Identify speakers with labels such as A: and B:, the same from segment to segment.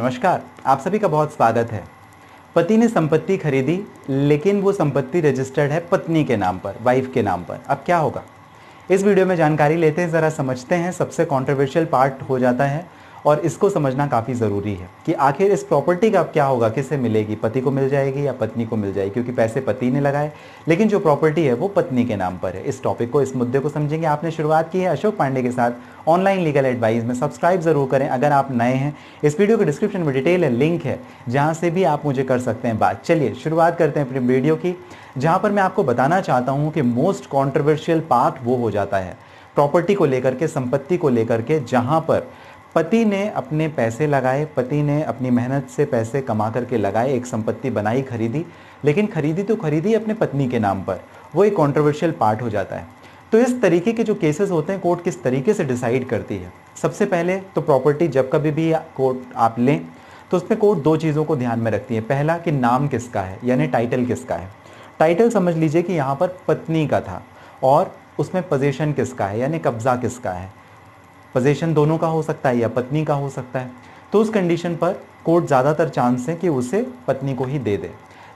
A: नमस्कार, आप सभी का बहुत स्वागत है। पति ने संपत्ति खरीदी, लेकिन वो संपत्ति रजिस्टर्ड है पत्नी के नाम पर, वाइफ के नाम पर। अब क्या होगा? इस वीडियो में जानकारी लेते हैं, ज़रा समझते हैं। सबसे कंट्रोवर्शियल पार्ट हो जाता है और इसको समझना काफ़ी ज़रूरी है कि आखिर इस प्रॉपर्टी का अब क्या होगा, किसे मिलेगी, पति को मिल जाएगी या पत्नी को मिल जाएगी, क्योंकि पैसे पति ने लगाए लेकिन जो प्रॉपर्टी है वो पत्नी के नाम पर है। इस टॉपिक को, इस मुद्दे को समझेंगे। आपने शुरुआत की है अशोक पांडे के साथ ऑनलाइन लीगल एडवाइस में, सब्सक्राइब जरूर करें अगर आप नए हैं। इस वीडियो के डिस्क्रिप्शन में डिटेल है, लिंक है, जहां से भी आप मुझे कर सकते हैं बात। चलिए शुरुआत करते हैं अपनी वीडियो की, जहां पर मैं आपको बताना चाहता हूं कि मोस्ट कॉन्ट्रोवर्शियल पार्ट वो हो जाता है प्रॉपर्टी को लेकर के, संपत्ति को लेकर के, जहां पर पति ने अपने पैसे लगाए, पति ने अपनी मेहनत से पैसे कमा करके लगाए, एक संपत्ति बनाई, खरीदी, लेकिन खरीदी तो खरीदी अपने पत्नी के नाम पर। वो एक कॉन्ट्रोवर्शियल पार्ट हो जाता है। तो इस तरीके के जो केसेस होते हैं, कोर्ट किस तरीके से डिसाइड करती है? सबसे पहले तो प्रॉपर्टी जब कभी भी कोर्ट आप लें तो उसमें कोर्ट दो चीज़ों को ध्यान में रखती है। पहला कि नाम किसका है, यानी टाइटल किसका है। टाइटल समझ लीजिए कि यहाँ पर पत्नी का था और उसमें पोजीशन किसका है, यानी कब्जा किसका है। पोजीशन दोनों का हो सकता है या पत्नी का हो सकता है। तो उस कंडीशन पर कोर्ट ज़्यादातर चांस है कि उसे पत्नी को ही दे दे।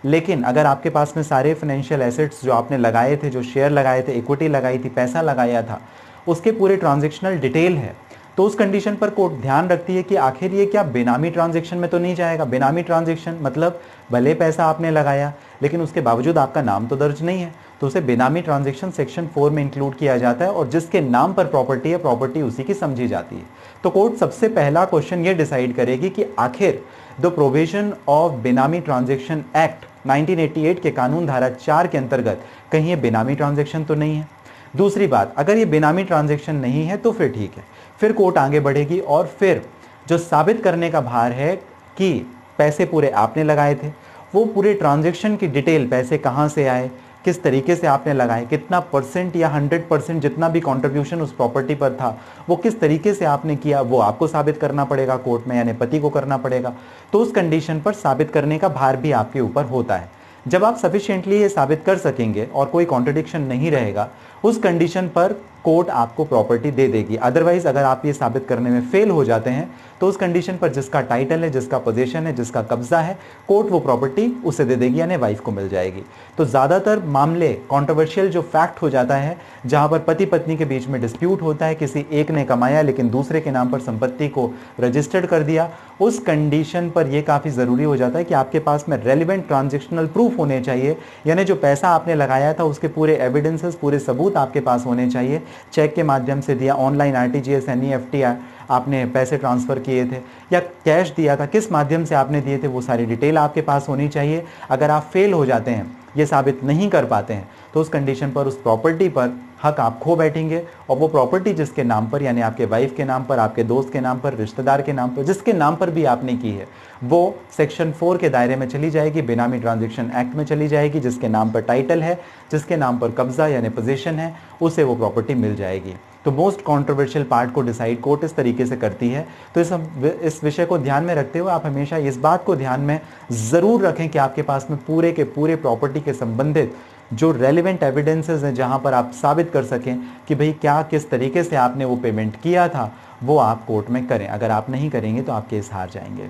A: लेकिन अगर आपके पास में सारे फाइनेंशियल एसेट्स जो आपने लगाए थे, जो शेयर लगाए थे, इक्विटी लगाई थी, पैसा लगाया था, उसके पूरे ट्रांजैक्शनल डिटेल है, तो उस कंडीशन पर कोर्ट ध्यान रखती है कि आखिर ये क्या बेनामी ट्रांजैक्शन में तो नहीं जाएगा। बेनामी ट्रांजैक्शन मतलब भले पैसा आपने लगाया लेकिन उसके बावजूद आपका नाम तो दर्ज नहीं है, तो उसे बेनामी ट्रांजैक्शन सेक्शन 4 में इंक्लूड किया जाता है और जिसके नाम पर प्रॉपर्टी है, प्रॉपर्टी उसी की समझी जाती है। तो कोर्ट सबसे पहला क्वेश्चन ये डिसाइड करेगी कि आखिर द प्रोविजन ऑफ बेनामी ट्रांजैक्शन एक्ट 1988 के कानून धारा 4 के अंतर्गत कहीं ये बेनामी ट्रांजैक्शन तो नहीं है। दूसरी बात, अगर ये बेनामी ट्रांजैक्शन नहीं है तो फिर ठीक है, फिर कोर्ट आगे बढ़ेगी और फिर जो साबित करने का भार है कि पैसे पूरे आपने लगाए थे, वो पूरे ट्रांजैक्शन की डिटेल, पैसे कहाँ से आए, किस तरीके से आपने लगाए, कितना परसेंट या 100% जितना भी कंट्रीब्यूशन उस प्रॉपर्टी पर था वो किस तरीके से आपने किया, वो आपको साबित करना पड़ेगा कोर्ट में, यानी पति को करना पड़ेगा। तो उस कंडीशन पर साबित करने का भार भी आपके ऊपर होता है। जब आप सफिशिएंटली ये साबित कर सकेंगे और कोई कॉन्ट्रडिक्शन नहीं रहेगा, उस कंडीशन पर कोर्ट आपको प्रॉपर्टी दे देगी। अदरवाइज अगर आप ये साबित करने में फेल हो जाते हैं तो उस कंडीशन पर जिसका टाइटल है, जिसका पोजीशन है, जिसका कब्जा है, कोर्ट वो प्रॉपर्टी उसे दे देगी, यानी वाइफ को मिल जाएगी। तो ज़्यादातर मामले कॉन्ट्रोवर्शियल जो फैक्ट हो जाता है, जहाँ पर पति पत्नी के बीच में डिस्प्यूट होता है, किसी एक ने कमाया लेकिन दूसरे के नाम पर संपत्ति को रजिस्टर्ड कर दिया, उस कंडीशन पर यह काफ़ी ज़रूरी हो जाता है कि आपके पास में रेलिवेंट ट्रांजेक्शनल प्रूफ होने चाहिए, यानी जो पैसा आपने लगाया था उसके पूरे एविडेंसेस, पूरे सबूत आपके पास होने चाहिए। चेक के माध्यम से दिया, ऑनलाइन आरटीजीएस, एनईएफटी आपने पैसे ट्रांसफ़र किए थे या कैश दिया था, किस माध्यम से आपने दिए थे, वो सारी डिटेल आपके पास होनी चाहिए। अगर आप फेल हो जाते हैं, ये साबित नहीं कर पाते हैं, तो उस कंडीशन पर उस प्रॉपर्टी पर हक आप खो बैठेंगे और वो प्रॉपर्टी जिसके नाम पर, यानी आपके वाइफ के नाम पर, आपके दोस्त के नाम पर, रिश्तेदार के नाम पर, जिसके नाम पर भी आपने की है, वो सेक्शन 4 के दायरे में चली जाएगी, बेनामी ट्रांजैक्शन एक्ट में चली जाएगी। जिसके नाम पर टाइटल है, जिसके नाम पर कब्जा यानी पोजीशन है, उसे वो प्रॉपर्टी मिल जाएगी। तो मोस्ट कॉन्ट्रोवर्शियल पार्ट को डिसाइड कोर्ट इस तरीके से करती है। तो इस विषय को ध्यान में रखते हुए आप हमेशा इस बात को ध्यान में ज़रूर रखें कि आपके पास में पूरे के पूरे प्रॉपर्टी के संबंधित जो रेलिवेंट एविडेंसेस हैं, जहां पर आप साबित कर सकें कि भाई क्या, किस तरीके से आपने वो पेमेंट किया था, वो आप कोर्ट में करें। अगर आप नहीं करेंगे तो आप केस हार जाएंगे।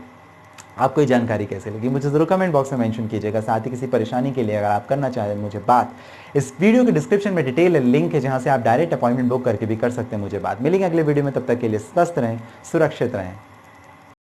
A: आपको ये जानकारी कैसे लगी मुझे ज़रूर कमेंट बॉक्स में मेंशन कीजिएगा। साथ ही किसी परेशानी के लिए अगर आप करना चाहें मुझे बात, इस वीडियो के डिस्क्रिप्शन में डिटेल लिंक है, जहां से आप डायरेक्ट अपॉइंटमेंट बुक करके भी कर सकते हैं मुझे बात। मिलेंगे अगले वीडियो में, तब तक के लिए स्वस्थ रहें, सुरक्षित रहें।